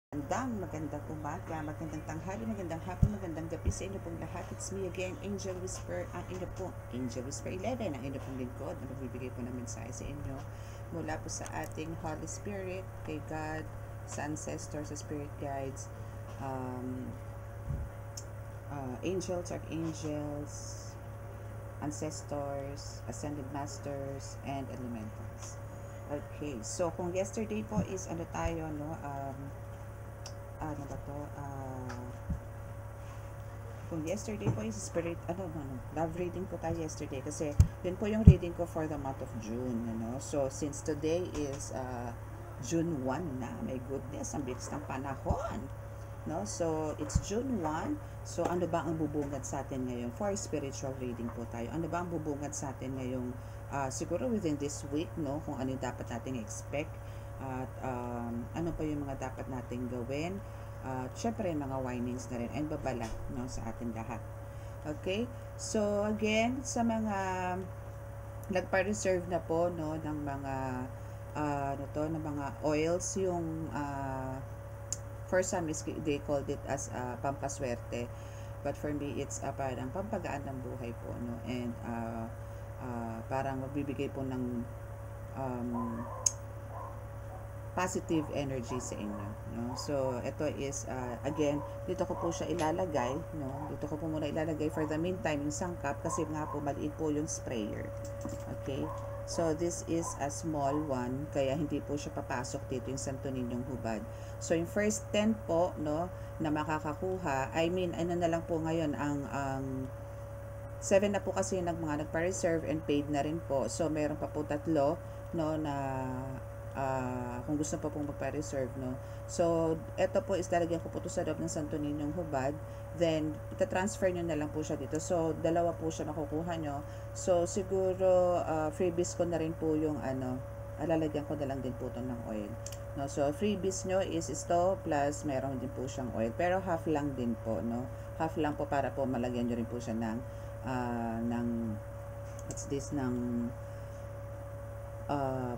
Magandang umaga, magandang tanghali, magandang hapon, magandang gabi sa inyo pong lahat. It's me again, Angel Whisper, ang inyo pong Angel Whisper 11, ang inyo pong lingkod na magbibigay po ng mensahe sa inyo mula po sa ating Holy Spirit, kay God, sa ancestors, sa spirit guides, um, angels, archangels, ancestors, ascended masters, and elementals. Okay, so kung yesterday po is ano tayo, no, ano ba to, kung yesterday po is spirit, love reading po tayo yesterday kasi yun po yung reading ko for the month of June, so since today is June 1 na, my goodness, ang bilis ng panahon, no? So it's June 1, so ano ba ang bubungad sa atin ngayon for spiritual reading po tayo? Ano ba ang bubungad sa atin ngayong siguro within this week, no, kung ano yung dapat nating expect at ano pa yung mga dapat nating gawin, syempre mga warnings na rin and babala, no, sa atin lahat. Okay, so again sa mga nagpa-reserve na po, no, ng mga ng mga oils, yung for some is they called it as pampaswerte, but for me it's parang pampagaan ng buhay po, no, and parang magbibigay po ng um, positive energy sa inyo, no? So ito is again, dito ko po siya ilalagay, no? Dito ko po muna ilalagay for the meantime yung sangkap kasi nga po maliit po yung sprayer. Okay? So this is a small one kaya hindi po siya papasok dito yung Santo Niñong hubad. So yung first 10 po, no, na makakakuha, I mean ano na lang po ngayon ang 7 na po kasi ng mga nagpa-reserve and paid na rin po. So meron pa po tatlo, no, na kung gusto pa pong magpa-reserve, no. So ito po is lalagyan ko po to sa loob ng Santo Niñong hubad, then ita-transfer nyo na lang po siya dito. So dalawa po siya makukuha nyo. So siguro freebies ko na rin po yung lalagyan ko na lang din po to ng oil, no. So freebies nyo is ito plus meron din po siyang oil, pero half lang din po, no, half lang po para po malagyan nyo rin po siya ng what's this, ng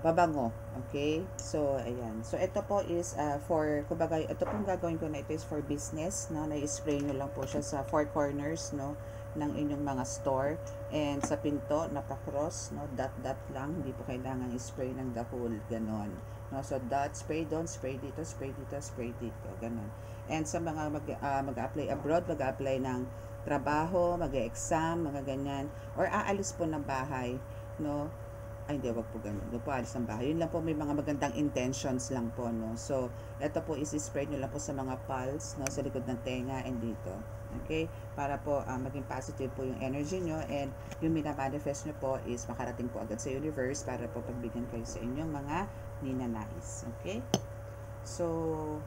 pabango. Okay? So, ayan. So, ito po is for, kumbaga, ito pong gagawin ko na ito is for business, no? Na-spray nyo lang po siya sa four corners, no, ng inyong mga store. And sa pinto, naka-cross, no? Dot lang. Hindi po kailangan i-spray ng the whole, ganon. No? So, dot, spray doon, spray dito, spray dito, spray dito, ganon. And sa mga mag-apply abroad, mag-apply ng trabaho, mag-exam, mga ganyan, or aalis po ng bahay, no? Ay, hindi, wag po ganun. Huwag po alis ng bahay. Yun lang po, may mga magandang intentions lang po, no? So, ito po is spread nyo lang po sa mga pulse, no? Sa likod ng tenga and dito. Okay? Para po maging positive po yung energy nyo and yung minamanifest nyo po is makarating po agad sa universe para po pagbigyan kayo sa inyong mga ninanais. Okay? So,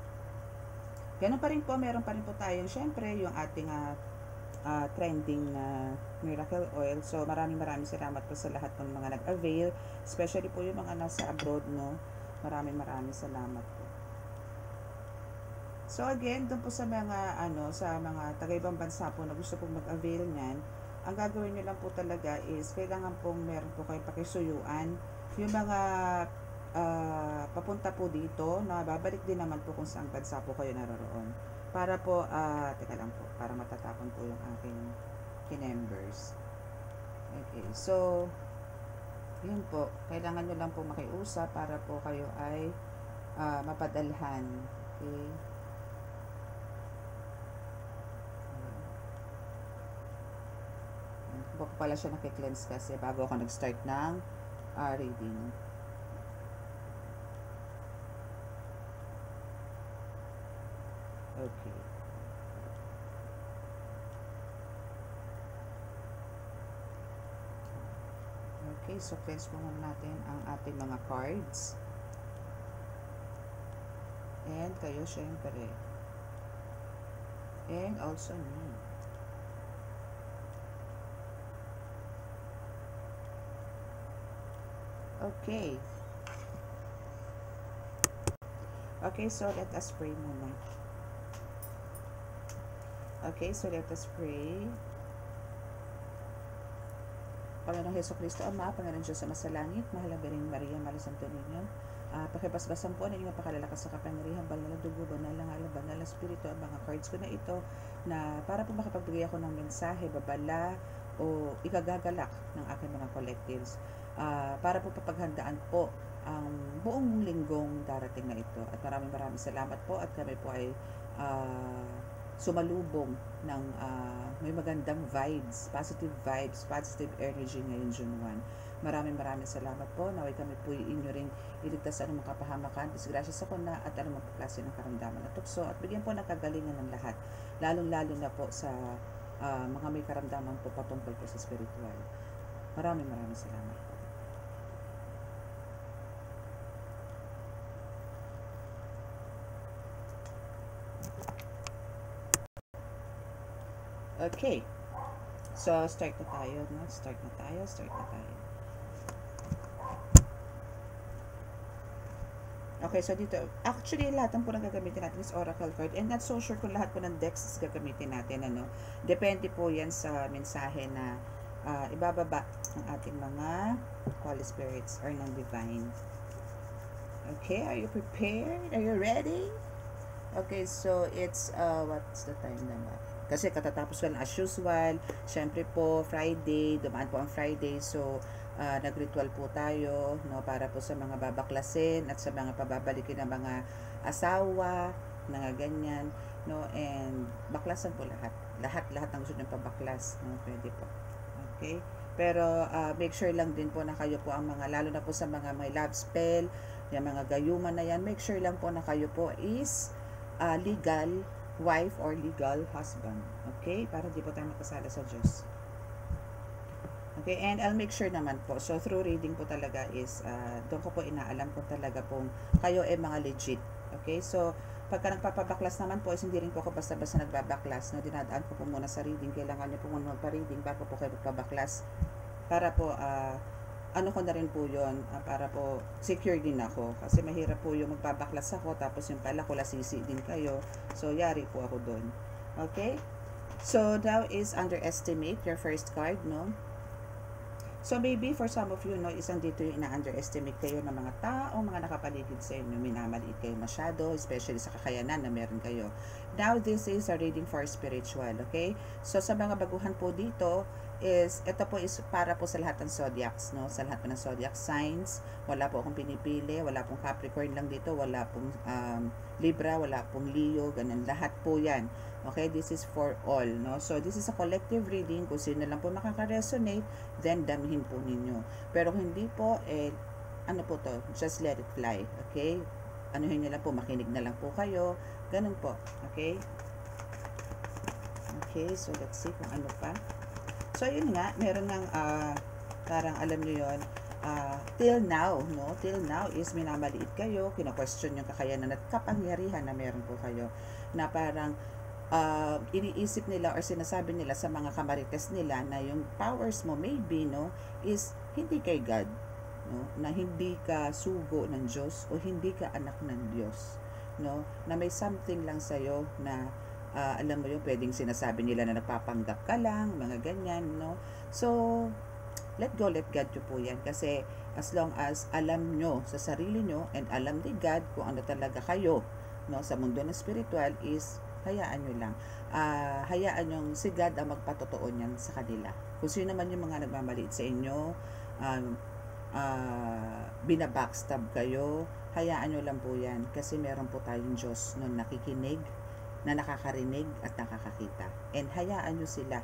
ganun pa rin po, meron pa rin po tayong, syempre, yung ating trending na miracle oil. So maraming salamat po sa lahat ng mga nag-avail, especially po yung mga nasa abroad, no. Maraming salamat po. So again, doon po sa mga sa mga taga-ibang bansa po na gusto pong mag-avail niyan, ang gagawin niyo lang po talaga is kailangan pong meron po kayong pakisuyuan yung mga papunta po dito, na babalik din naman po kung saan bansa po kayo naroon. Para po, teka lang po, para matatapon po yung aking kinembers. Okay, so, yun po, kailangan nyo lang po makiusap para po kayo ay mapadalhan. Okay. Hindi ko pala siya nakiklense kasi bago ako nag-start ng reading. Okay. Okay, so cleanse muna natin ang ating mga cards. And kayo syempre. And also me. Okay. Okay, so let us pray muna. Okay, so let us pray. Panginoong Heso Kristo, Ama, Panginoon Diyos sa Masalangit, Mahal na Birheng Maria, Mahal Santo Niño, Pakibasbasan po ng inyong pakalalakas sa kapangyarihan, banal na dugo, banal na ngalan, banal na spirito, ang mga cards ko na ito, na para po makapagbigay ako ng mensahe, babala, o ikagagalak ng aking mga collectives. Para po papaghandaan po ang buong linggong darating na ito. At maraming salamat po, at kami po ay sumalubong ng may magandang vibes, positive energy ngayon June 1. Maraming salamat po. Naway kami po inyo ring iligtas sa anumang kapahamakan, disgrasya sa kuna at anumang klase ng karamdaman na tukso, at bigyan po ng kagalingan ng lahat, lalong-lalo na po sa mga may karamdaman po patungkol po sa spiritual. Maraming salamat po. Okay. So, start na tayo. Start na tayo. Okay, so dito, actually, lahat ng po nang gagamitin natin is oracle card. And not so sure kung lahat po ng decks is gagamitin natin, ano. Depende po yan sa mensahe na ibababa ng ating mga Holy Spirits or ng Divine. Okay, are you prepared? Are you ready? Okay, so it's, what's the time naman? Kasi katatapos ko as usual. Syempre po, Friday, dumaan po ang Friday. So, nag-ritual po tayo, no, para po sa mga babaklasin at sa mga pababalikin ng mga asawa, na ganyan, no, and baklasan po lahat ng gusto ng pabaklas, no, pwede po. Okay? Pero, make sure lang din po na kayo po ang mga, lalo na po sa mga may love spell, yung mga gayuman na yan, make sure lang po na kayo po is legal wife or legal husband. Okay? Para di po tayo makasala sa Diyos. Okay, and I'll make sure naman po. So, through reading po talaga is, doon ko po inaalam kung talaga pong kayo ay mga legit. Okay, so, pagka nagpapabaklas naman po, is hindi rin po ako basta-basta nagbabaklas. No? Dinadaan ko po muna sa reading. Kailangan niyo po muna magpa-reading bago po kayo magpabaklas. Para po, ano ko na rin po yun, para po secure din ako. Kasi mahirap po yung magpabaklas ako, tapos yung pala ko lasisi din kayo. So, yari po ako doon. Okay? So, now is underestimate your first card, no? So, maybe for some of you, no, isang dito yung ina-underestimate kayo ng mga tao, mga nakapaligid sa inyo, minamaliit kayo masyado, especially sa kakayanan na meron kayo. Now, this is a reading for spiritual, okay? So, sa mga baguhan po dito, ito po is para po sa lahat ng zodiacs, no? Sa lahat po ng zodiac signs, wala po akong pinipili, wala pong Capricorn lang dito, wala pong Libra, wala pong Leo, ganun, lahat po yan. Okay, this is for all, no? So, this is a collective reading. Kung sino lang po makaka-resonate, then damihin po ninyo. Pero hindi po, ano po to? Just let it fly, okay? Anuhin nyo lang po, makinig na lang po kayo. Ganun po, okay? Okay, so let's see kung ano pa. So, yun nga, meron ng, parang alam nyo yun, till now, no? Till now is minamaliit kayo, kina-question yung kakayanan at kapangyarihan na meron po kayo, na parang, iniisip nila or sinasabi nila sa mga kamarites nila na yung powers mo maybe, no, is hindi kay God, no, na hindi ka sugo ng Diyos o hindi ka anak ng Diyos, no, na may something lang sa'yo na alam mo yung pwedeng sinasabi nila na nagpapanggap ka lang, mga ganyan, no. So, let go, let God po yan, kasi as long as alam nyo sa sarili nyo and alam ni God kung ano talaga kayo, no, sa mundo ng spiritual, is hayaan nyo lang. Hayaan yung si God ang magpatotoo niyan sa kanila. Kung sino naman yung mga nagmamaliit sa inyo, binabackstab kayo, hayaan nyo lang po yan. Kasi meron po tayong Diyos na nakikinig, na nakakarinig at nakakakita. And hayaan nyo sila,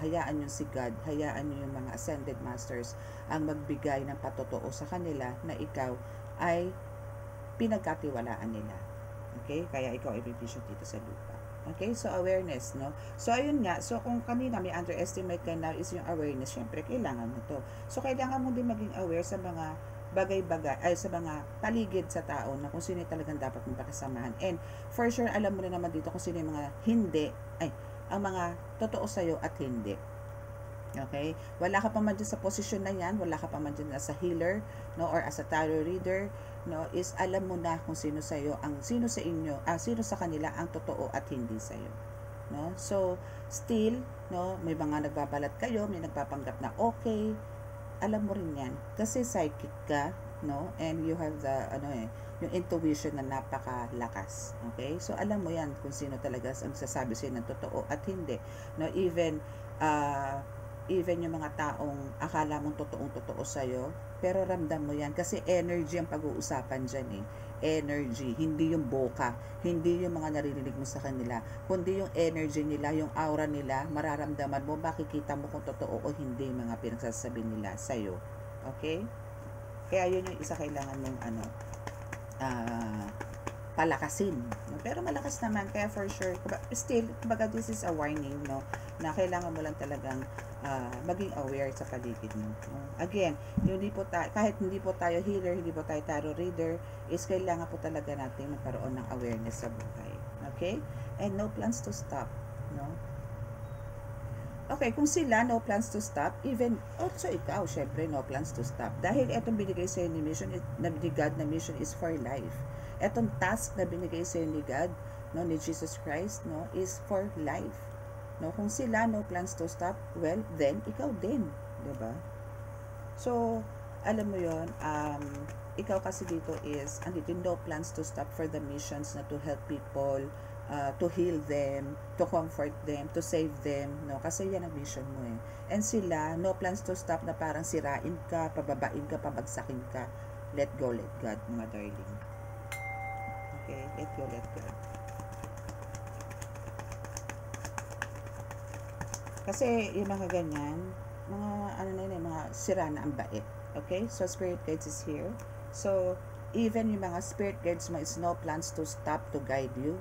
hayaan nyo si God, hayaan nyo yung mga ascended masters ang magbigay ng patotoo sa kanila na ikaw ay pinagkatiwalaan nila. Okay? Kaya ikaw ay bibisyo dito sa lupa. Okay? So, awareness, no? So, ayun nga. So, kung kanina may underestimate ka now is yung awareness, syempre, kailangan mo to. So, kailangan mo din maging aware sa mga bagay-bagay, ay sa mga paligid sa tao na kung sino talagang dapat mong pakisamahan. And, for sure, alam mo na naman dito kung sino yung mga hindi, ang mga totoo sa'yo at hindi. Okay? Wala ka pa man dyan sa posisyon na yan, wala ka pa man dyan as a healer, no, or as a tarot reader, no, is alam mo na kung sino sa iyo, sino sa inyo, sino sa kanila ang totoo at hindi sa iyo, no? So, still, no, may mga nagbabalat kayo, may nagpapanggap na okay, alam mo rin yan, kasi psychic ka, no? And you have the, yung intuition na napakalakas. Okay? So, alam mo yan kung sino talaga ang sasabi sa'yo ng totoo at hindi. No? Even yung mga taong akala mong totoong-totoo sa'yo, pero ramdam mo yan. Kasi energy ang pag-uusapan dyan eh. Energy, hindi yung boka, hindi yung mga naririnig mo sa kanila, kundi yung energy nila, yung aura nila, mararamdaman mo, makikita mo kung totoo o hindi mga pinagsasabi nila sa'yo. Okay? Kaya yun yung isa kailangan mong palakasin. No? Pero malakas naman, kaya for sure, still, kumbaga this is a warning, no? Na kailangan mo lang talagang maging aware sa paligid mo. No? Again, kahit hindi po tayo healer, hindi po tayo tarot reader, is kailangan po talaga natin magkaroon ng awareness sa buhay. Okay? And no plans to stop. No? Okay, kung sila no plans to stop, even also ikaw, syempre no plans to stop. Dahil etong binigay sa'yo ni God na mission is for life. Etong task na binigay sa'yo ni God, no, ni Jesus Christ, no, is for life. No, kung sila no plans to stop, well, then ikaw din, 'di ba? So, alam mo 'yon, ikaw kasi dito is andito no plans to stop for the missions na to help people, to heal them, to comfort them, to save them, no? Kasi yan ang mission mo eh. And sila, no plans to stop na parang sirain ka, pababain ka, pabagsakin ka. Let go, let God, mga darling. Okay, let go, let God. Kasi yung mga ganyan, mga sira na ang bait. Okay? So, spirit guides is here. So, even yung mga spirit guides mo is no plans to stop to guide you,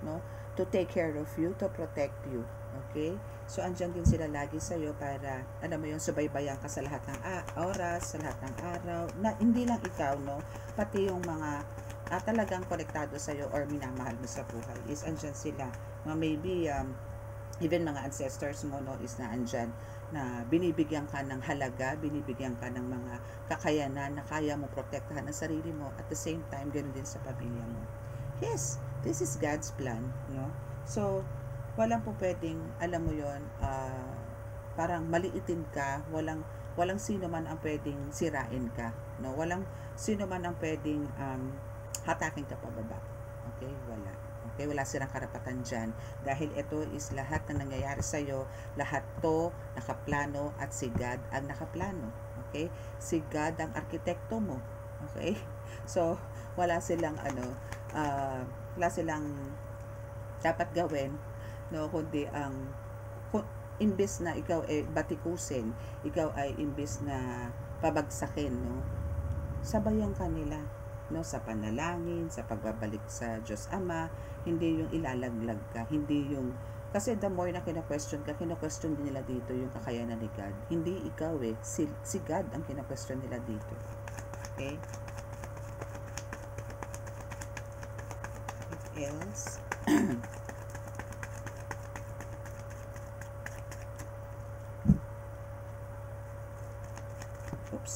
no? To take care of you, to protect you. Okay? So, andyan din sila lagi sa'yo para, alam mo yung subaybayan ka sa lahat ng oras, sa lahat ng araw, na hindi lang ikaw, no? Pati yung mga talagang konektado sa'yo or minamahal mo sa buhay is andyan sila. Maybe, even mga ancestors mo, no, is na andyan, na binibigyan ka ng halaga, binibigyan ka ng mga kakayanan na kaya mo protektahan ang sarili mo, at the same time, ganoon din sa pamilya mo. Yes, this is God's plan, no? So, walang po pwedeng, alam mo yon, parang maliitin ka, walang sino man ang pwedeng sirain ka, no? Walang sino man ang pwedeng hatakin ka pababa. Okay, wala. Okay, wala silang karapatan dyan. Dahil ito is lahat na nangyayari sa'yo, lahat to nakaplano at si God ang nakaplano. Okay? Si God ang arkitekto mo. Okay? So, wala silang dapat gawin, no, kundi imbis na ikaw ay batikusin, ikaw ay imbis na pabagsakin, no, sabayan kanila, no, sa panalangin, sa pagbabalik sa Diyos Ama, hindi yung ilalaglag ka, hindi yung, kasi the more na kina-question ka, kina-question din nila dito yung kakayanan ni God. Hindi ikaw eh, si God ang kina-question nila dito. Okay? What else? Oops.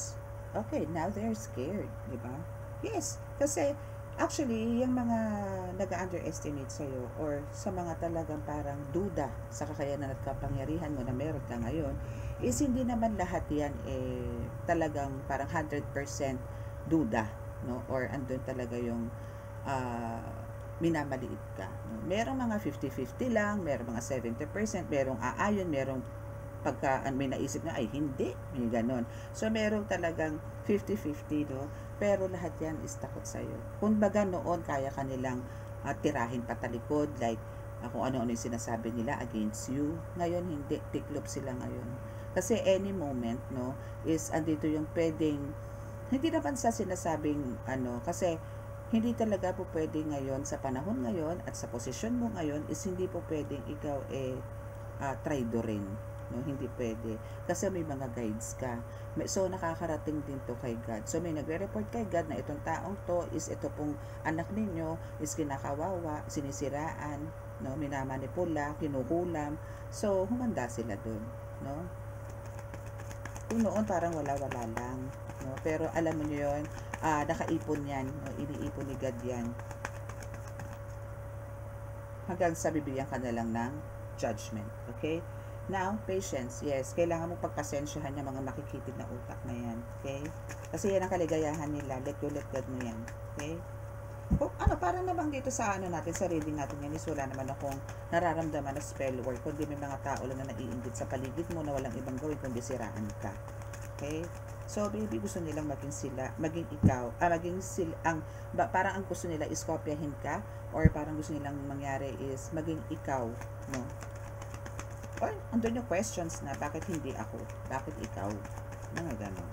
Okay, now they're scared, di ba? Yes, kasi actually, yung mga nag-underestimate sa'yo or sa mga talagang parang duda sa kakayanan at kapangyarihan mo na meron ka ngayon, is hindi naman lahat yan talagang parang 100% duda, no? Or andun talaga yung minamaliit ka. No? Merong mga 50-50 lang, merong mga 70%, merong aayon, merong pagka may naisip na ay hindi, may ganon. So merong talagang 50-50, no? Pero lahat yan is takot sa'yo. Kung baga noon, kaya kanilang tirahin patalikod, like kung ano-ano yung sinasabi nila against you. Ngayon, hindi. Tiklop sila ngayon. Kasi any moment, no, is andito yung pwedeng, hindi naman sa sinasabing, kasi hindi talaga po pwede ngayon, sa panahon ngayon, at sa posisyon mo ngayon, is hindi po pwedeng ikaw traidorin. No, hindi pwede. Kasi may mga guides ka. So, nakakarating din to kay God. So, may nagre-report kay God na itong taong to is ito pong anak ninyo is kinakawawa, sinisiraan, no, minamanipula, kinukulam. So, humanda sila dun, no? Kung noon parang wala-wala lang, no? Pero alam mo nyo yun, nakaipon yan, no? Iniipon ni God yan. Hanggang sa bibigyan ka na lang ng judgment, okay? Now, patience. Yes, kailangan mo pagpasensyahan yung mga makikitid na utak na yan. Okay? Kasi yan ang kaligayahan nila. Let go, let God mo yan. Okay? Kung ano, parang naman dito sa ano natin, sa reading natin yan is wala naman akong nararamdaman na spell work, kundi may mga tao lang na naiinggit sa paligid mo na walang ibang gawin kundi siraan ka. Okay? So, baby, gusto nilang maging sila, maging ikaw, maging sila, parang ang gusto nila is kopyahin ka, or parang gusto nilang mangyari is maging ikaw, no? Or, andun yung questions na, bakit hindi ako? Bakit ikaw? Mga ganon.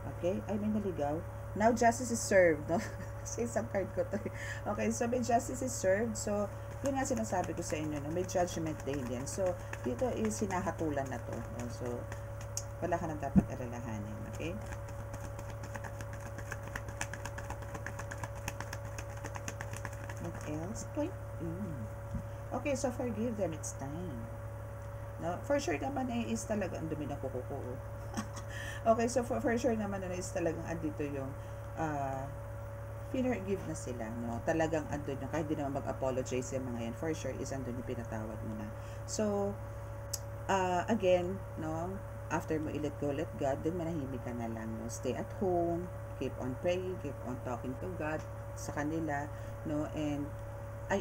Okay? Ay, may naligaw. Now, justice is served, no? Kasi isang card ko to. Okay, so may justice is served. So, yun nga sinasabi ko sa inyo, no? May judgment day din. So, dito is hinahatulan na to. No? So, wala ka nang dapat alalahanin. Okay? What else? Okay, so forgive them. It's time. No? For sure naman is talaga ang dumi ng kuko ko. Okay, so for sure naman is talagang andito yung forgive na sila, no? Talagang andun yung, kahit di naman mag-apologize yung mga yan, for sure is andun yung pinatawad mo na. So, again, no? After mo i-let go, let God, then manahimik ka na lang, no? Stay at home, keep on praying, keep on talking to God sa kanila, no? And,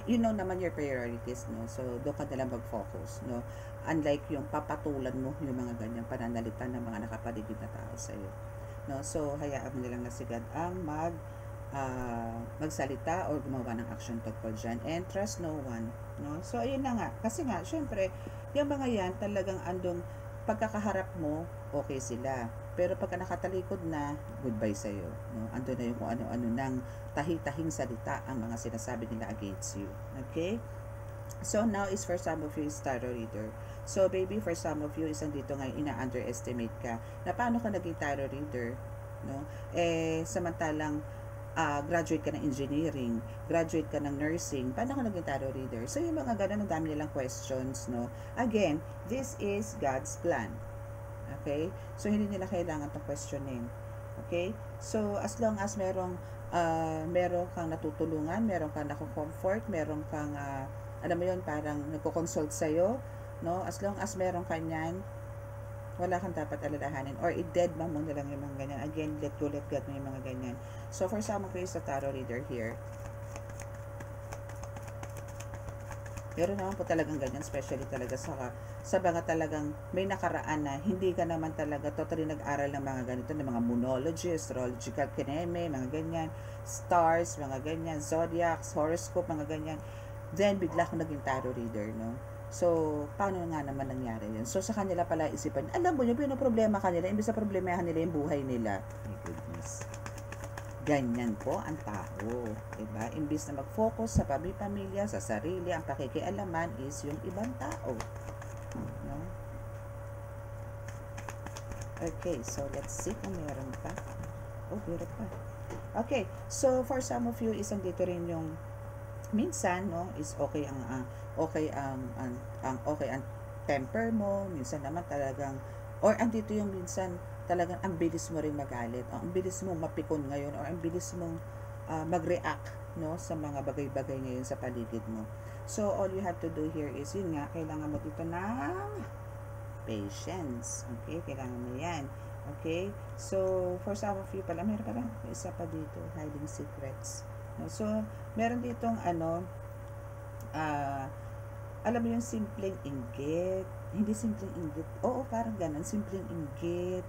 you know naman your priorities, no? So, doon ka na lang mag-focus, no? Unlike yung papatulan mo yung mga ganyang pananalita ng mga nakapaligid na tao sa iyo, no? So, hayaan mo nilang na si God ang magsalita or gumawa ng action tungkol dyan, and trust no one, no? So, ayun na nga, kasi nga, syempre, yung mga yan, talagang andong pagkakaharap mo, okay sila. Pero pagka nakatalikod na, goodbye sa'yo. No? Ando na yung kung ano-ano ng tahi-tahing salita ang mga sinasabi nila against you. Okay? So, now is for some of you is tarot reader. So, baby, for some of you, isang dito ngayon, ina-underestimate ka. Na paano ka naging tarot reader? No? Samantalang, graduate ka ng engineering, graduate ka ng nursing, paano ka naging tarot reader? So, yung mga ganun, ang dami nilang questions, no? Again, this is God's plan. Okay? So, hindi nila kailangan itong questionin. Okay? So, as long as meron kang natutulungan, meron kang nako-comfort, meron kang, alam mo yun, parang nagko-consult sa'yo, no? As long as meron ka niyan, wala kang dapat alalahanin, or i-dead mo na lang yung mga ganyan. Again, let go, let God mo yung mga ganyan. So, for some of you sa tarot reader here, meron naman po talagang ganyan, especially talaga sa mga talagang may nakaraan na hindi ka naman talaga totally nag-aral ng mga ganito, ng mga moonology, astrological kineme, mga ganyan, stars, mga ganyan, zodiacs, horoscope, mga ganyan. Then, bigla akong naging tarot reader, no? So, paano nga naman nangyari yun? So, sa kanila pala isipan, alam mo yun, problema kanila, imbis sa problemahan nila yung buhay nila. My goodness. Ganyan po ang tao. Diba? Imbis na mag-focus sa pamilya, sa sarili, ang pakikialaman is yung ibang tao. No? Okay, so let's see kung meron pa. Oh, meron pa. Okay, so for some of you, isang dito rin yung minsan, no, is okay ang okay ang temper mo, minsan naman talagang, or andito yung minsan talagang ang bilis mo rin magalit, o ang bilis mong mapikon ngayon, or ang bilis mong mag-react, no, sa mga bagay-bagay ngayon sa paligid mo. So, all you have to do here is, yun nga, kailangan mo dito ng patience. Okay, kailangan mo yan. Okay, so, for some of you pala, meron pala, may isa pa dito, hiding secrets. No? So, meron ditong alam mo yung simpleng inggit, hindi simpleng inggit, oo, parang ganun, simpleng inggit,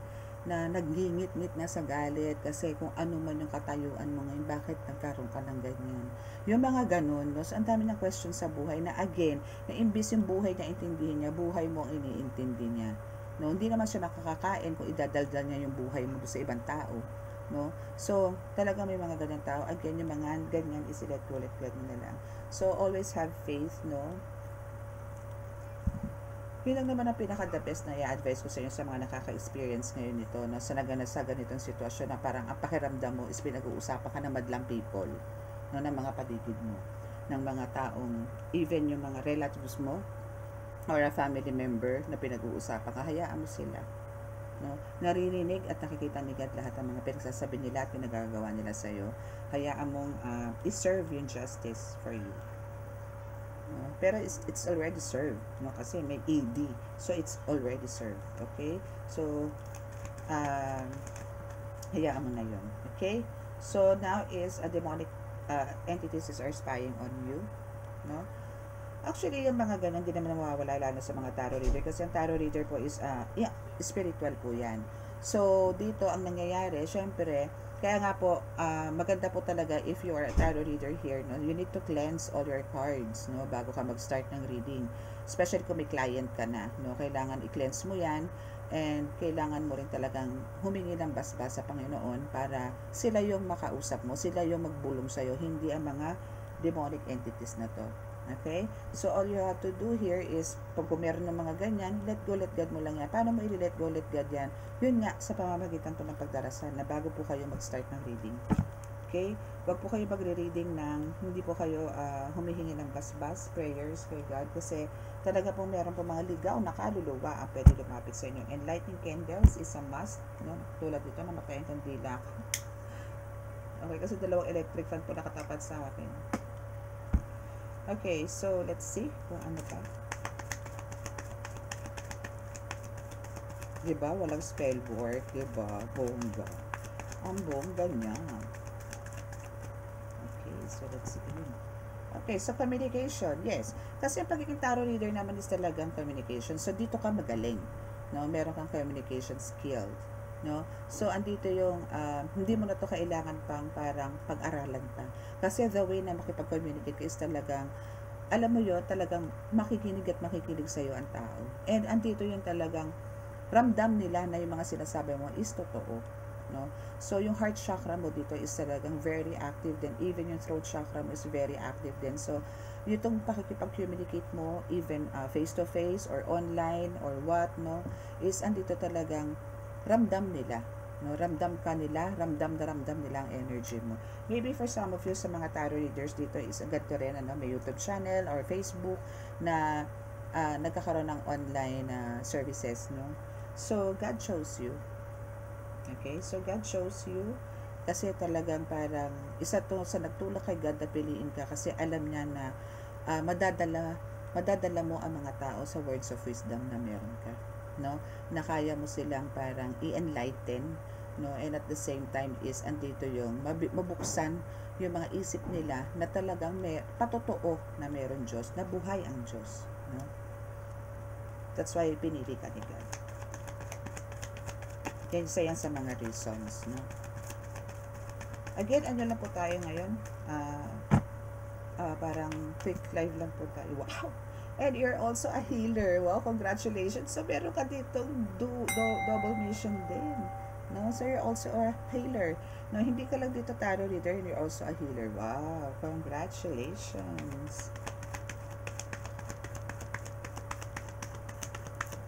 na naggingit-ngit na sa galit, kasi kung ano man yung katayuan mo ngayon, bakit nagkaroon ka ng ganyan. Yung mga ganun, no? So, ang dami ng question sa buhay na, again, na imbis yung buhay niya intindihin niya, buhay mo ang iniintindi niya. No? Hindi naman siya makakakain kung idadaldal niya yung buhay mo sa ibang tao. No? So, talaga may mga ganyan tao. Again, yung mga ganyan is let go, let God na lang. So, always have faith, no? Yun lang naman ang pinaka-the best na i-advise ko sa inyo sa mga nakaka-experience ngayon nito, no? Sa ganitong sitwasyon na parang ang pakiramdam mo is pinag-uusapan ka ng madlang people, no? Ng mga paligid mo, ng mga taong, even yung mga relatives mo, or a family member na pinag-uusapan ka, hayaan mo sila. No? Naririnig at nakikita ni God lahat ng mga pinagsasabi nila at pinagagawa nila sa iyo. Hayaan mong i-serve yung justice for you. No? Pero it's already served, no? Kasi may ED. So it's already served. Okay? So Hayaan mo na yun. Okay? So, now is a demonic entities are spying on you. No? Actually, yung mga ganun, hindi naman nawawala lalo sa mga tarot reader. Kasi ang tarot reader po is, yeah, spiritual po yan. So, dito, ang nangyayari, syempre, kaya nga po, maganda po talaga if you are a tarot reader here, no, you need to cleanse all your cards, no, bago ka mag-start ng reading. Especially kung may client ka na, no, kailangan i-cleanse mo yan, and kailangan mo rin talagang humingi ng basbas sa Panginoon para sila yung makausap mo, sila yung magbulong sa'yo, hindi ang mga demonic entities na to. Okay? So, all you have to do here is, pag meron ng mga ganyan, let go, let God mo lang yan. Paano mo i-let go, let God yan? Yun nga, sa pamamagitan po ng pagdarasal na bago po kayo mag-start ng reading. Okay? Huwag po kayo magre-reading ng, hindi po kayo humihingi ng basbas, prayers kay God, kasi talaga po meron po mga ligaw na kaluluwa ang pwede lumapit sa inyo. And lighting candles is a must. No? Tulad dito, namatayin kong dila. Okay, kasi dalawang electric fan po nakatapat sa akin. Okay, so let's see kung ano pa. Diba? Walang spell work, diba? Bongga. Ang bongga niya. Okay, so let's see. Okay, so communication, yes. Kasi ang pagiging tarot reader naman is talagang communication. So dito ka magaling. No? Meron kang communication skill. No? So andito yung hindi mo na to kailangan pang parang pag-aralan pa. Kasi the way na makipag-communicate is talagang, alam mo yun, talagang makikinig at makikinig sa'yo ang tao. And andito yung talagang ramdam nila na yung mga sinasabi mo is totoo. No? So yung heart chakra mo dito is talagang very active din. Even yung throat chakra mo is very active din. So itong pakikipag-communicate mo, even face to face or online or what, no, is andito talagang ramdam nila, no, ramdam ka nila, ramdam nila ang energy mo. Maybe for some of you sa mga tarot readers dito is agad to rin, ano, may YouTube channel or Facebook na nagkakaroon ng online services, no. So God shows you. Okay, so God shows you kasi talagang parang isa to sa nagtulak kay God na piliin ka kasi alam niya na madadala mo ang mga tao sa words of wisdom na meron ka, no, na kaya mo silang parang i-enlighten, no, and at the same time is andito yung mabuksan yung mga isip nila na talagang may patotoo na meron Diyos, na buhay ang Diyos, no. That's why pinili ka ni God. Yan isa yan sa mga reasons, no. Again, ano lang po tayo ngayon, parang quick live lang po tayo. Wow! And you're also a healer. Wow, congratulations. So, meron ka ditong double mission din. No? So, you're also a healer. No, hindi ka lang dito tarot reader, you're also a healer. Wow, congratulations.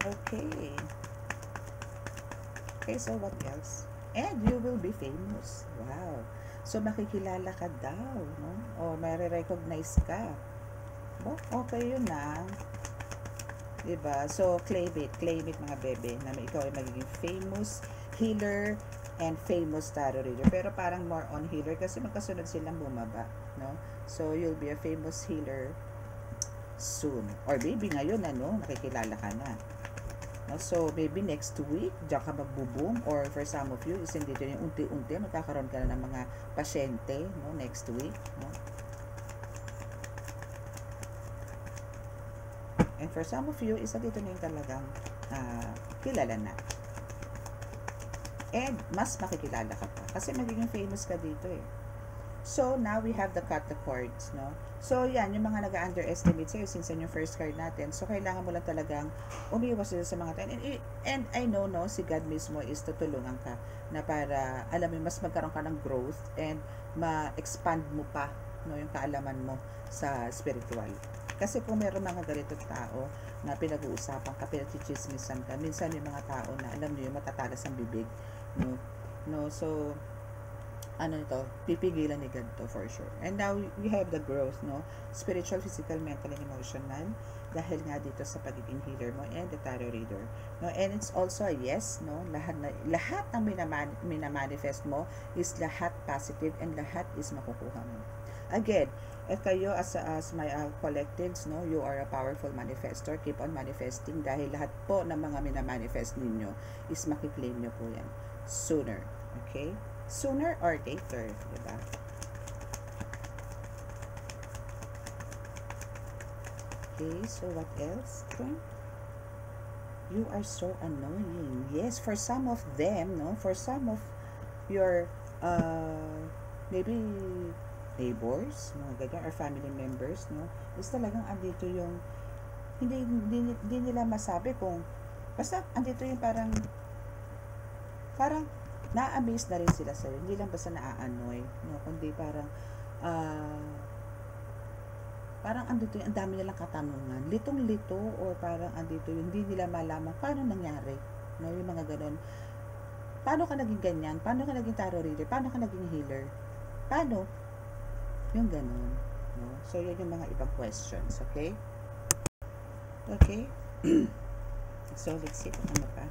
Okay. Okay, so what else? And you will be famous. Wow. So, makikilala ka daw, no? O, may-recognize ka. Oh, okay yun na. Diba? So, claim it mga bebe, na ikaw ay magiging famous healer and famous tarot reader. Pero parang more on healer kasi magkasunod silang bumaba, no? So, you'll be a famous healer soon. Or maybe ngayon, ano, nakikilala ka na. No? So, maybe next week, diyan ka magbo-boom. Or for some of you, is hindi dito yung unti-unti, magkakaroon ka na ng mga pasyente, no? Next week, no? And for some of you, isa dito na yung talagang kilala na. And mas makikilala ka pa. Kasi magiging famous ka dito eh. So, now we have the cut the cards, no? So, yan, yung mga nag-underestimate sa'yo since yan yung first card natin. So, kailangan mo lang talagang umiwas sila sa mga tayo. And I know, no, si God mismo is tutulungan ka na para, alam mo, mas magkaroon ka ng growth and ma-expand mo pa, no, yung kaalaman mo sa spiritual. Kasi kung meron mga ganito tao na pinag-uusapan ka, pinag-chismisan ka, minsan yung mga tao na, alam niyo, matatalas ang bibig, no, so, ano ito, pipigilan ni God to for sure. And now, we have the growth, no? Spiritual, physical, mental, and emotional. Dahil nga dito sa pagiging healer mo and the tarot reader. No? And it's also a yes, no? Lahat ng minamanifest mo is lahat positive and lahat is makukuha mo. Again, if kayo as my collectives, no, you are a powerful manifestor, keep on manifesting dahil lahat po ng mga minamanifest ninyo is makiklaim nyo po yan sooner. Okay? Sooner or later, diba? Okay, so what else? You are so annoying. Yes, for some of them, no? For some of your, maybe neighbors, mga ganyan, or family members, no? Is talagang andito yung, hindi nila masabi kung, basta andito yung parang, na-amaze na rin sila sa'yo. Hindi lang basta na-annoy, no? Kundi parang andito yung, ang dami nilang katanungan. Litong-lito, or parang andito yung, hindi nila malaman, paano nangyari? No? Yung mga ganon. Paano ka naging ganyan? Paano ka naging tarot reader? Paano ka naging healer? Paano? Yung ganon. No? So, yun yung mga ibang questions. Okay? Okay? So, let's see kung ano pa.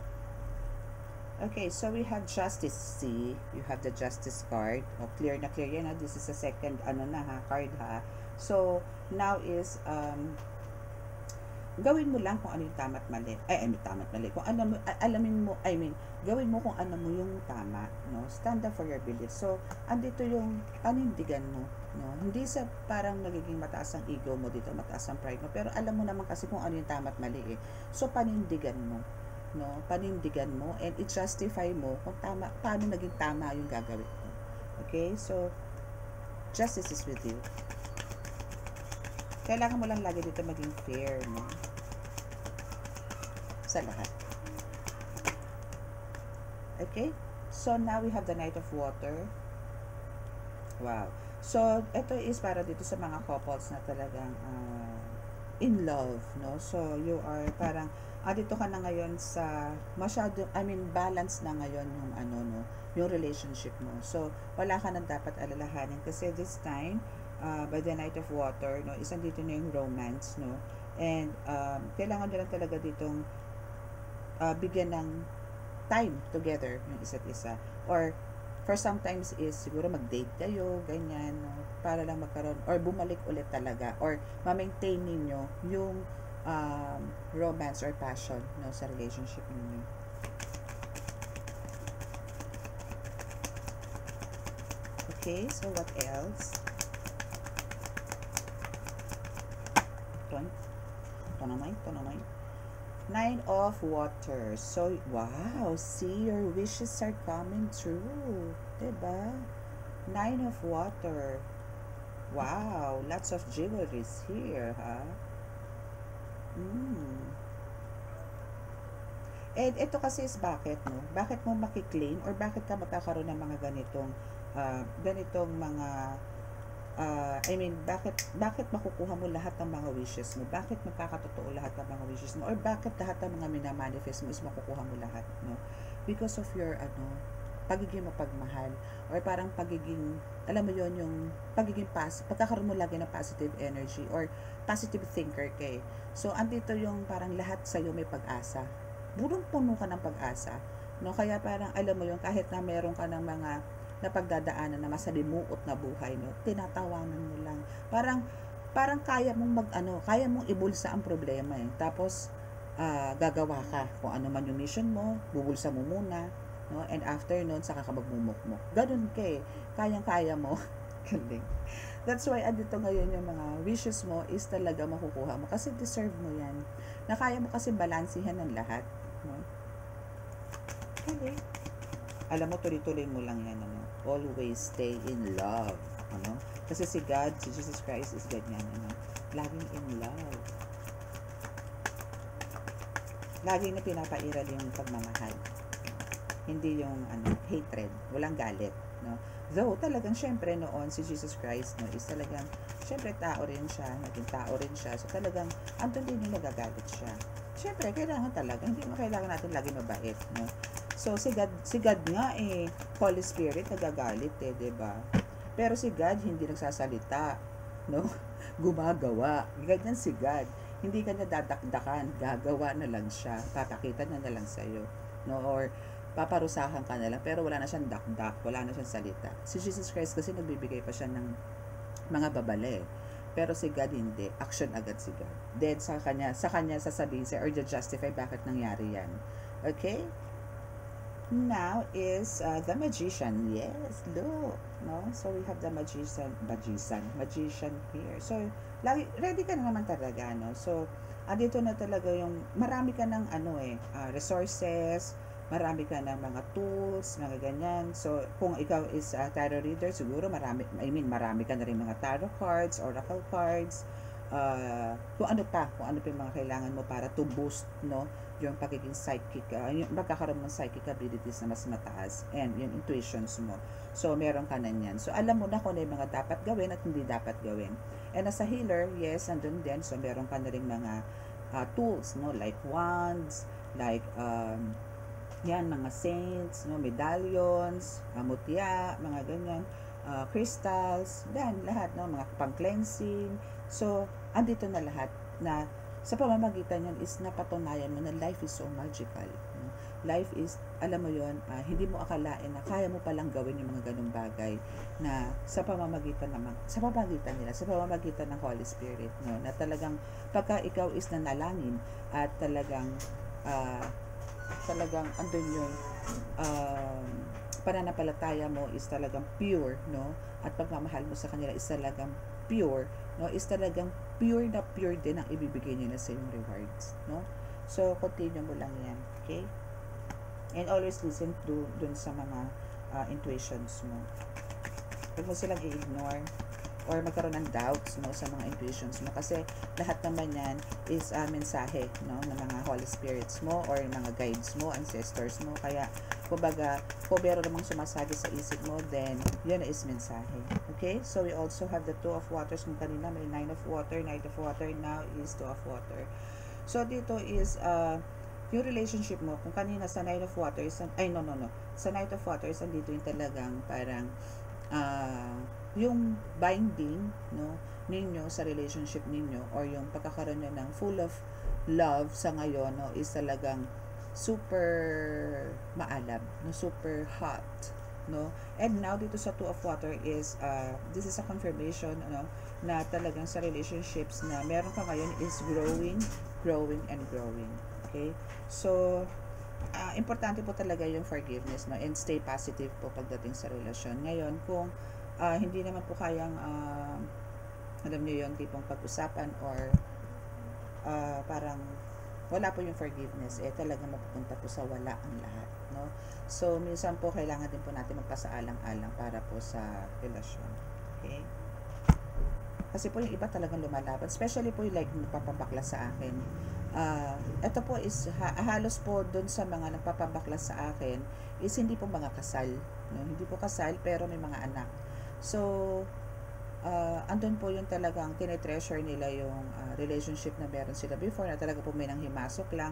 Okay, so we have Justice. See, you have the Justice card. Oh, clear na clear yan. Ha? This is the second, card ha. So, now is, gawin mo lang kung ano yung tama at mali. Tama at mali. Kung alamin mo, gawin mo kung ano mo yung tama. No? Stand up for your beliefs. So, andito yung panindigan mo. No? Hindi sa parang nagiging mataas ang ego mo dito, mataas ang pride mo. Pero alam mo naman kasi kung ano yung tama at mali eh. So, panindigan mo. No, panindigan mo and i-justify mo kung tama, paano naging tama yung gagawin mo. Okay? So, justice is with you. Kailangan mo lang lagi dito maging fair, no? Sa lahat. Okay? So, now we have the Knight of Water. Wow. So, ito is para dito sa mga couples na talagang in love, no? So, you are parang dito ka na ngayon sa balance na ngayon yung no, yung relationship mo. So, wala ka nang dapat alalahanin kasi this time, by the Knight of Water, no, isang dito na yung romance, no? And, kailangan nyo lang talaga ditong bigyan ng time together yung isa't isa. Or, for sometimes is siguro mag-date kayo, ganyan, no? Para lang magkaroon, or bumalik ulit talaga, or ma-maintain ninyo yung romance or passion, no, sa relationship ninyo. Okay, so what else? Ito naman. 9 of Water. So, wow, see, your wishes are coming true. Diba? 9 of Water. Wow, lots of jewelries here, ha? And ito kasi is bakit, no? Bakit mo makiklaim or bakit ka magkakaroon ng mga ganitong mga bakit makukuha mo lahat ng mga wishes mo? Bakit magkakatotoo lahat ng mga wishes mo? Or bakit lahat ng mga minamanifest mo is makukuha mo lahat, no? Because of your pagiging mapagmahal, or parang pagiging, alam mo yon, yung pagiging pagkakaroon mo lagi ng positive energy or positive thinker ka. So, andito yung parang lahat sa'yo may pag-asa. Punong-puno ka ng pag-asa, no? Kaya parang, alam mo yung kahit na meron ka ng mga napagdadaanan na masalimuot na buhay, no? Tinatawanan mo lang. Parang kaya mong kaya mong ibulsa ang problema eh. Tapos, gagawa ka kung ano man yung mission mo, bubulsa mo muna, no? And after nun, saka ka magmumukmok. Ganun ka eh. Kayang-kaya mo. Galing. That's why, andito ngayon yung mga wishes mo is talaga makukuha mo. Kasi deserve mo yan. Na kaya mo kasi balansihan ng lahat. No? Okay. Alam mo, tuloy-tuloy mo lang yan. Ano? Always stay in love. Ano? Kasi si God, si Jesus Christ is ganyan. Ano? Laging in love. Laging na pinapairal yung pagmamahal. Hindi yung hatred. Walang galit. No? Though, talagang syempre noon, si Jesus Christ, no, is talagang, syempre tao rin siya, naging tao rin siya. So talagang, andun din yung nagagalit siya. Syempre, kailangan talaga, hindi mo kailangan natin lagi mabait. No? So, si God nga Holy Spirit, nagagalit diba? Pero si God, hindi nagsasalita. No? Gumagawa. Ganyan si God. Hindi ka niya dadakdakan, gagawa na lang siya. Papakita na lang sa'yo. No? Or, paparusahan ka na lang, pero wala na siyang dakdak, wala na siyang salita. Si Jesus Christ kasi nagbibigay pa siya ng mga babala. Pero si God hindi, action agad si God. Then sa kanya sasabihin siya or justify bakit nangyari yan. Okay? now is the magician. Yes, look, no? So we have the magician here. So lagi ready ka na naman talaga, no? So andito na talaga yung marami ka ng resources, marami ka ng mga tools, mga ganyan. So kung ikaw is a tarot reader, siguro marami ka na rin mga tarot cards, oracle cards, kung ano pa yung mga kailangan mo para to boost, no, yung pagiging psychic, yung magkakaroon ng psychic abilities na mas mataas, and yung intuitions mo. So meron ka na yan. So alam mo na kung ano yung mga dapat gawin at hindi dapat gawin. And as a healer, yes, andun din. So meron ka na rin mga tools, no, like wands, like yan, mga saints, no, medallions, mutya, mga ganyan, crystals, yan, lahat, no, mga pang-cleansing. So, andito na lahat na sa pamamagitan yan is napatunayan mo na life is so magical. No? Life is, alam mo yon, hindi mo akalain na kaya mo palang gawin yung mga ganung bagay na sa pamamagitan ng Holy Spirit, no? Na talagang pagka ikaw is nanalangin at talagang andun yung pananampalataya mo is talagang pure, no? At pagmamahal mo sa kanila is talagang pure, no? Is talagang pure din ang ibibigay nila sa yung rewards, no? So continue mo lang yan, okay? And always listen to dun sa mga intuitions mo. Huwag mo silang i-ignore or magkaroon ng doubts, no, sa mga intuitions mo, kasi lahat naman yan is mensahe, no, ng mga Holy Spirits mo or mga guides mo, ancestors mo. Kaya kumbaga kung meron namang sumasabi sa isip mo, then yun is mensahe. Okay, so we also have the Two of Waters. Kung kanina may Nine of Water, Knight of Water, now is Two of Water. So dito is yung relationship mo. Kung kanina sa Nine of Waters, sa Knight of Waters, andito yung talagang parang yung binding, no, ninyo sa relationship ninyo, or yung pagkakaroon nyo ng full of love sa ngayon, no, is talagang super maalab, no, super hot, no. And now dito sa Two of Water is this is a confirmation, no, na talagang sa relationships na meron ka ngayon is growing. Okay, so importante po talaga yung forgiveness, no, and stay positive po pagdating sa relasyon. Ngayon kung hindi naman po kayang alam niyo yon, tipong pag-usapan or parang wala po yung forgiveness, talagang mapupunta po sa wala ang lahat, no. So minsan po kailangan din po natin magpasaalang-alang para po sa relasyon, okay? Kasi po yung iba talagang lumalaban, especially po yung like nagpapabakla sa akin. Ito po is halos po dun sa mga nagpapabakla sa akin is hindi po mga kasal, no? Hindi po kasal pero may mga anak. So andun po yung talagang tinetreasure nila yung relationship na meron sila before, na talaga po may nang himasok lang.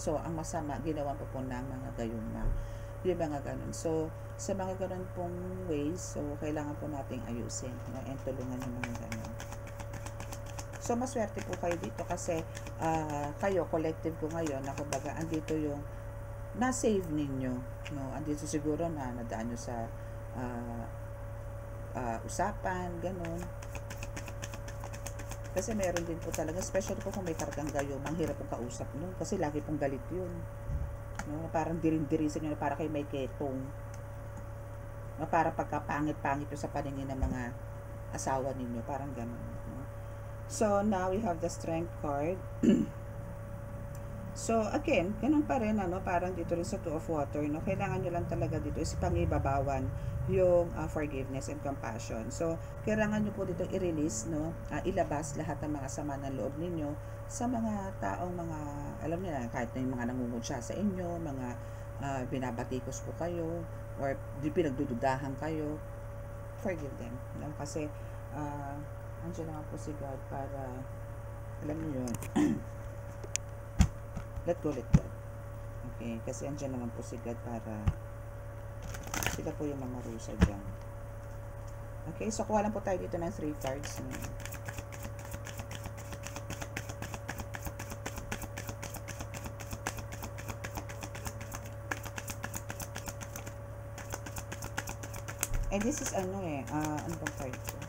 So ang masama ginawa po ng mga gayuma, yung mga ganun. So sa mga ganun pong ways, so kailangan po nating ayusin, no, and tulungan yung mga ganun. So maswerte po kayo dito kasi kayo, collective ko ngayon, na kumbaga andito yung na-save ninyo, no. Andito siguro na nadaan nyo sa usapan, ganun. Kasi meron din po talaga, especially po kung may kargang gayo, manghirap pong kausap nun kasi lagi pong galit yun, no? Parang dirin-dirisin nyo na para kayo may ketong, no? Para pagkapangit-pangit sa paningin ng mga asawa ninyo, parang ganun, no? So now we have the Strength card. So again, ganun pa rin, ano, parang dito rin sa Two of Water, no, kailangan nyo lang talaga dito is pangibabawan yung forgiveness and compassion. So kailangan nyo po dito i-release, no, ilabas lahat ng mga sama ng loob ninyo sa mga taong mga, alam niyo na, kahit na yung mga nangungutya sa inyo, mga binabatikos po kayo, or pinagdududahan kayo, forgive them, no? Kasi andyan naman po si God para, alam niyo yun, let go. Okay, kasi andyan naman po si God para sila po yung mamarusa dyan. Okay, so kuha lang po tayo dito ng 3 cards. And this is ano ano bang card ko?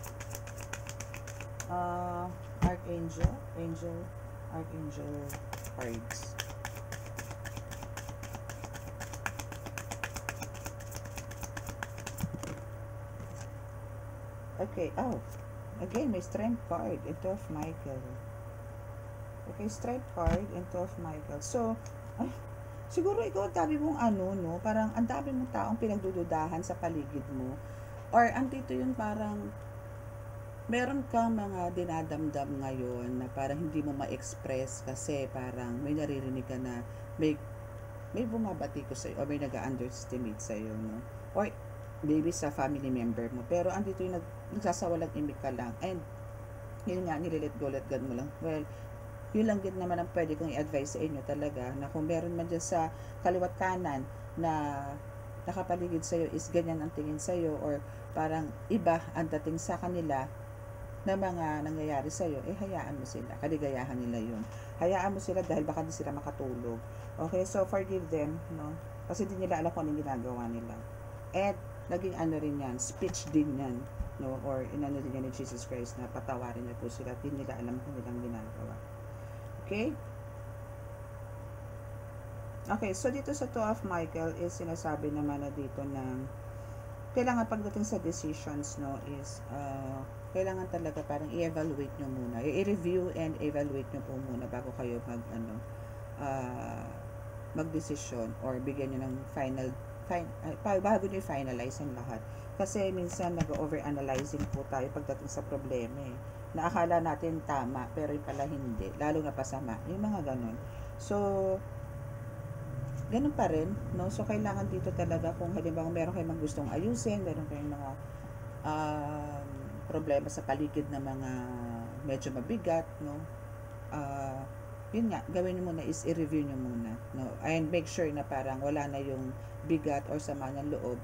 Archangel cards. Okay, oh, again, may strength card, ito of Michael. Okay, strength card, ito of Michael. So, ay, siguro ikaw, ang dami mong ano, no? Parang ang dami mong taong pinagdududahan sa paligid mo. Or andito yung parang meron kang mga dinadamdam ngayon na parang hindi mo ma-express kasi parang may naririnig ka na may bumabati ko sa'yo o may nag-underestimate sa'yo, no? Or maybe sa family member mo. Pero andito yung nagsasawalang imik ka lang. And yun nga, nililet go, let God mo lang. Well, yun lang din naman ang pwede kong i-advise sa inyo talaga na kung meron man dyan sa kaliwat kanan na nakapaligid sa'yo is ganyan ang tingin sa'yo or parang iba ang dating sa kanila na mga nangyayari sa'yo, eh hayaan mo sila. Kaligayahan nila yun. Hayaan mo sila dahil baka di sila makatulog. Okay, so forgive them, no? Kasi di nila alam kung anong ginagawa nila. And naging ano rin yan, speech din yan, no? Or inano din yan ni Jesus Christ na patawarin niya po sila. Di nila alam kung nilang ginagawa. Okay? Okay, so dito sa Two of Michael is sinasabi naman na dito na kailangan pagdating sa decisions, no, is kailangan talaga parang i-evaluate nyo muna. I-review and evaluate nyo po muna bago kayo mag-decision or bigyan nyo ng bago nyo i-finalize ang lahat. Kasi minsan nag-overanalyzing po tayo pagdating sa problema eh. Na akala natin tama, pero pala hindi. Lalo na pasama. Yung mga ganon. So, ganun pa rin, no? So, kailangan dito talaga kung halimbawa meron kayong gustong ayusin, meron kayong mga problema sa paligid na mga medyo mabigat, no? Yun nga, gawin nyo muna is i-review nyo muna, no? And make sure na parang wala na yung bigat or sama ng loob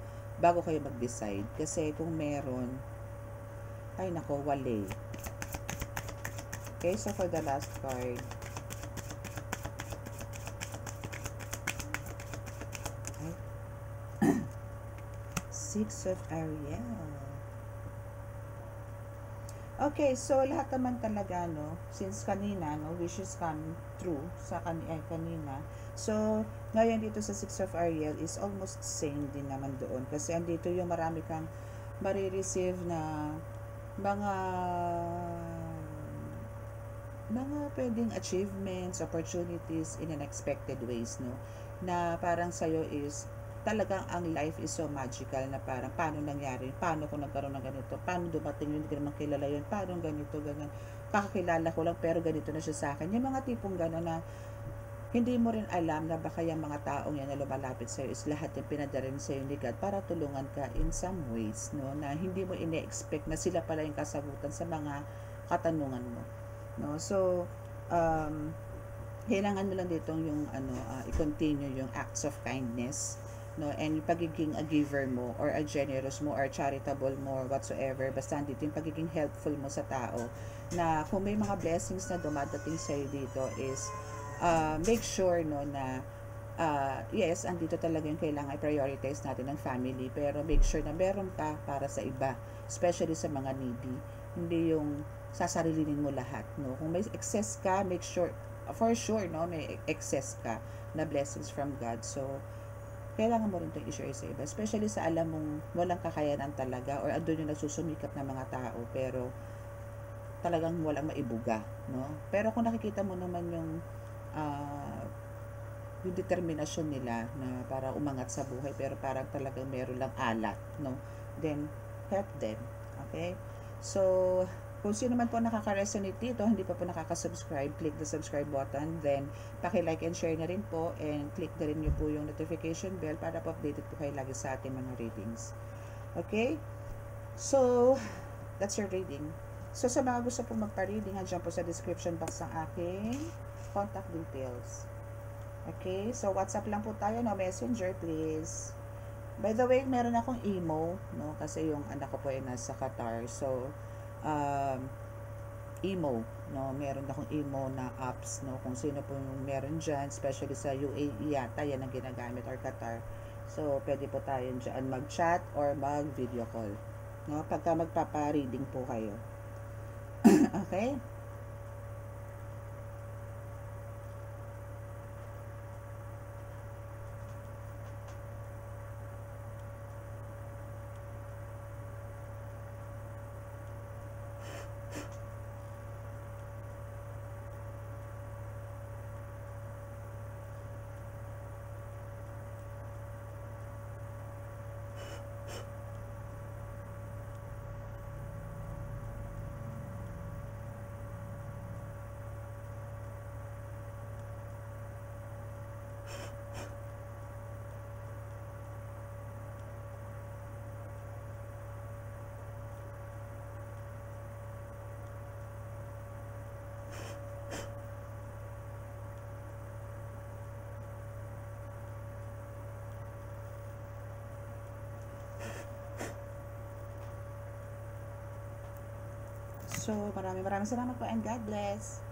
bago kayo mag-decide. Kasi kung meron, ay nako, wali. Okay, so for the last card, Six of Ariel. Okay, so lahat naman talaga, no, since kanina, no, wishes come true sa kanina. So, ngayon dito sa Six of Ariel is almost same din naman doon. Kasi andito yung marami kang marireceive na mga pwedeng achievements, opportunities in unexpected ways, no, na parang sa'yo is talagang ang life is so magical na parang paano nangyari, paano ko nagkaroon ng ganito, paano dumating yun, hindi ko naman kilala yun, paano ganito, ganyan, kakakilala ko lang pero ganito na siya sa akin. Yung mga tipong gano'n na hindi mo rin alam na baka yung mga taong yan na lumalapit sa'yo is lahat yung pinadarin sa'yo ni God para tulungan ka in some ways, no, na hindi mo ine-expect na sila pala yung kasagutan sa mga katanungan mo, no. So, kailangan mo lang dito yung i-continue yung acts of kindness, no, and yung pagiging a giver mo or a generous mo or charitable mo or whatsoever, basta dito yung pagiging helpful mo sa tao, na kung may mga blessings na dumadating sa'yo dito is make sure, no, na yes, andito talaga yung kailangan i-prioritize natin ng family, pero make sure na meron pa para sa iba, especially sa mga needy. Hindi yung sasarilinin mo lahat, no. Kung may excess ka, make sure, for sure, no, may excess ka na blessings from God. So, kailangan mo rin itong i-share sa iba. Especially sa alam mong walang kakayanan talaga or andun yung nagsusumikap na mga tao pero talagang walang maibuga, no? Pero kung nakikita mo naman yung determinasyon nila na para umangat sa buhay pero parang talagang meron lang alat, no? Then, help them. Okay? So, kung sino man po nakaka-resonate dito, hindi pa po nakaka-subscribe, click the subscribe button, then paki-like and share na rin po, and click na rin nyo po yung notification bell para po updated po kayo lagi sa ating mga readings. Okay? So, that's your reading. So, sa mga gusto pong magpa-reading, andyan po sa description box ang aking contact details. Okay? So, WhatsApp lang po tayo, no? Messenger, please. By the way, meron akong emo, no? Kasi yung anak ko po ay nasa Qatar. So, emo, no, meron akong emo na apps, no, kung sino po yung meron dyan, especially sa UAE yata yan ang ginagamit or Qatar. So, pwede po tayo dyan mag-chat or mag-video call, no, pagka magpapa-reading po kayo. Okay? So, maraming salamat po and God bless.